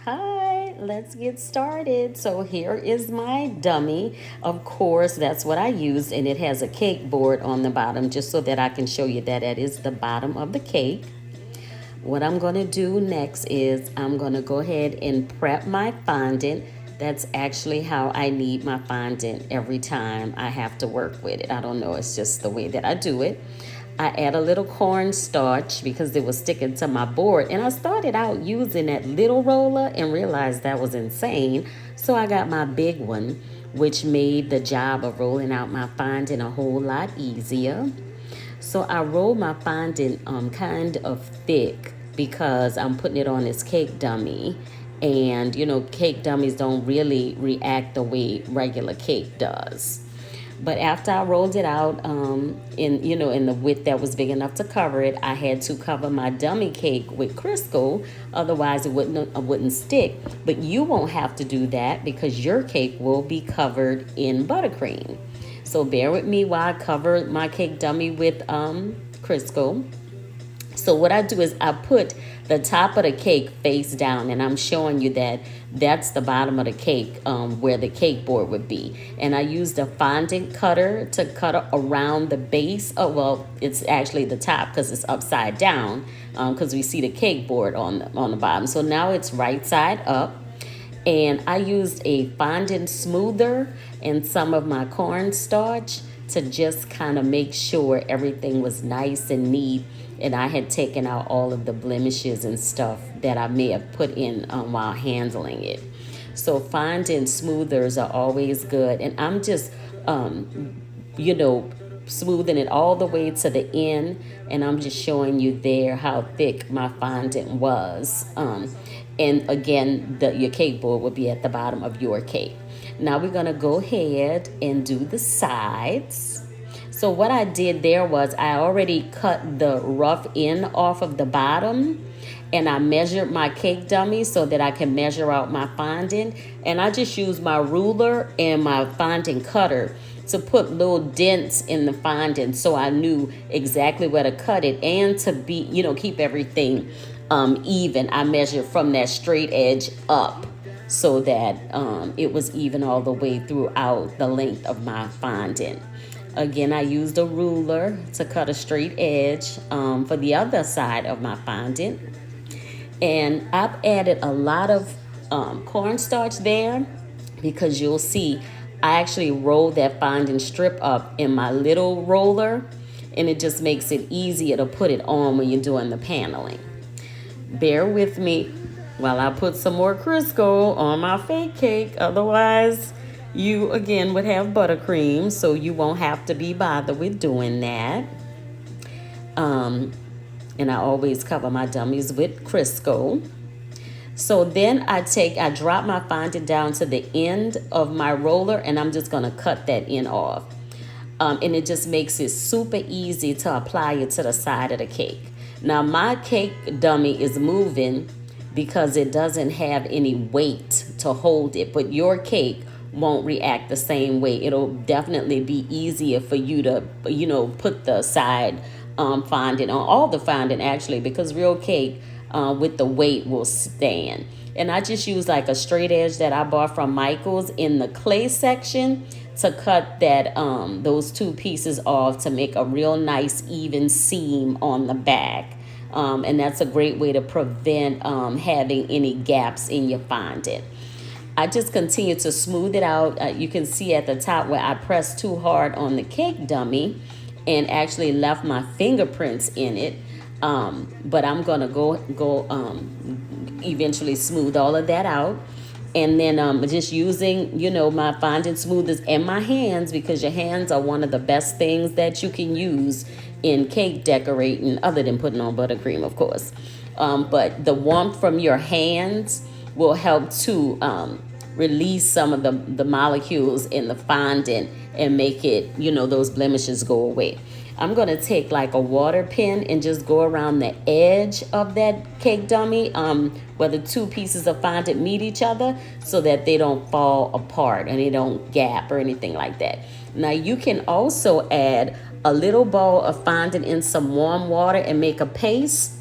Hi, let's get started. So here is my dummy. Of course, that's what I used, and it has a cake board on the bottom just so that I can show you that that is the bottom of the cake. What I'm going to do next is I'm going to go ahead and prep my fondant. That's actually how I knead my fondant every time I have to work with it. I don't know, it's just the way that I do it. I add a little cornstarch because it was sticking to my board. And I started out using that little roller and realized that was insane. So I got my big one, which made the job of rolling out my fondant a whole lot easier. So I roll my fondant kind of thick because I'm putting it on this cake dummy. And you know, cake dummies don't really react the way regular cake does. But after I rolled it out in the width that was big enough to cover it, I had to cover my dummy cake with Crisco, otherwise it wouldn't stick. But you won't have to do that because your cake will be covered in buttercream. So bear with me while I cover my cake dummy with Crisco. So what I do is I put the top of the cake face down, and I'm showing you that that's the bottom of the cake where the cake board would be. And I used a fondant cutter to cut around the base. Oh, well, it's actually the top because it's upside down because we see the cake board on the bottom. So now it's right side up. And I used a fondant smoother and some of my cornstarch to just kind of make sure everything was nice and neat, and I had taken out all of the blemishes and stuff that I may have put in while handling it. So fondant smoothers are always good, and I'm just you know smoothing it all the way to the end, and I'm just showing you there how thick my fondant was. And again, your cake board will be at the bottom of your cake. Now we're gonna go ahead and do the sides. So what I did there was I already cut the rough end off of the bottom, and I measured my cake dummy so that I can measure out my fondant. And I just used my ruler and my fondant cutter to put little dents in the fondant so I knew exactly where to cut it, and to be, keep everything even. I measured from that straight edge up so that it was even all the way throughout the length of my fondant. Again, I used a ruler to cut a straight edge for the other side of my fondant. And I've added a lot of cornstarch there because you'll see I actually roll that fondant strip up in my little roller, and it just makes it easier to put it on when you're doing the paneling. Bear with me while I put some more Crisco on my fake cake. Otherwise, you again would have buttercream, so you won't have to be bothered with doing that. And I always cover my dummies with Crisco. So then I drop my fondant down to the end of my roller, and I'm just gonna cut that end off. And it just makes it super easy to apply it to the side of the cake. Now my cake dummy is moving because it doesn't have any weight to hold it, but your cake won't react the same way. It'll definitely be easier for you to, put the side fondant on, all the fondant actually, because real cake with the weight will stand. And I just use like a straight edge that I bought from Michael's in the clay section to cut that those two pieces off to make a real nice even seam on the back. And that's a great way to prevent having any gaps in your fondant. I just continue to smooth it out. You can see at the top where I pressed too hard on the cake dummy and actually left my fingerprints in it. But I'm gonna go eventually smooth all of that out. And then just using, my fondant smoothers and my hands, because your hands are one of the best things that you can use in cake decorating, other than putting on buttercream, of course. But the warmth from your hands will help to release some of the molecules in the fondant and make it, those blemishes go away. I'm going to take like a water pen and just go around the edge of that cake dummy where the two pieces of fondant meet each other so that they don't fall apart and they don't gap or anything like that. Now you can also add a little bowl of fondant in some warm water and make a paste.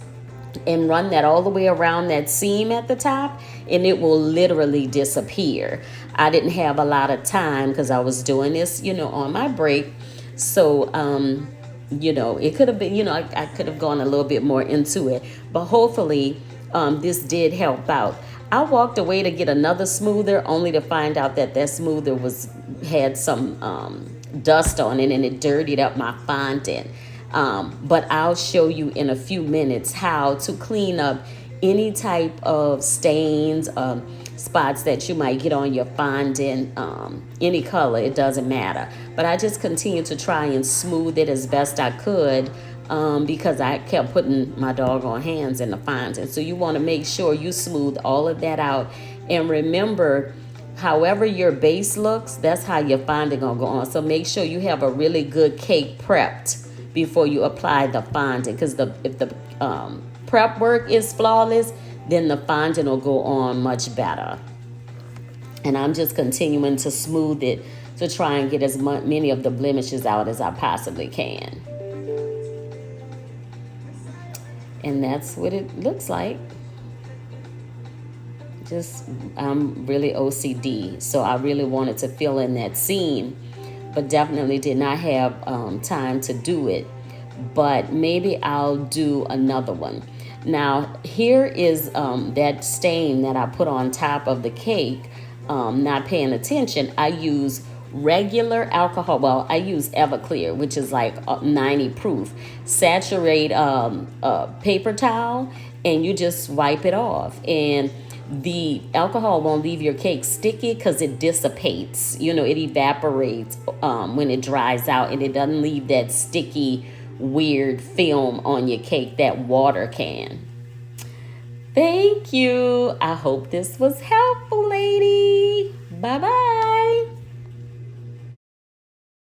and run that all the way around that seam at the top, and it will literally disappear. I didn't have a lot of time because I was doing this, on my break. So, it could have been, I could have gone a little bit more into it, but hopefully this did help out. I walked away to get another smoother only to find out that smoother had some dust on it, and it dirtied up my fondant. But I'll show you in a few minutes how to clean up any type of stains, spots that you might get on your fondant, any color, it doesn't matter. But I just continued to try and smooth it as best I could, because I kept putting my doggone hands in the fondant. So you want to make sure you smooth all of that out. And remember, however your base looks, that's how your fondant gonna go on. So make sure you have a really good cake prepped before you apply the fondant, because if the prep work is flawless, then the fondant will go on much better. And I'm just continuing to smooth it to try and get as many of the blemishes out as I possibly can. And that's what it looks like. I'm really OCD, so I really wanted to fill in that seam, but definitely did not have time to do it. But maybe I'll do another one. Now, here is that stain that I put on top of the cake. Not paying attention, I use regular alcohol. Well, I use Everclear, which is like 90 proof. Saturate a paper towel, and you just wipe it off. And the alcohol won't leave your cake sticky because it dissipates. It evaporates when it dries out, and it doesn't leave that sticky, weird film on your cake that water can. Thank you. I hope this was helpful, lady. Bye-bye.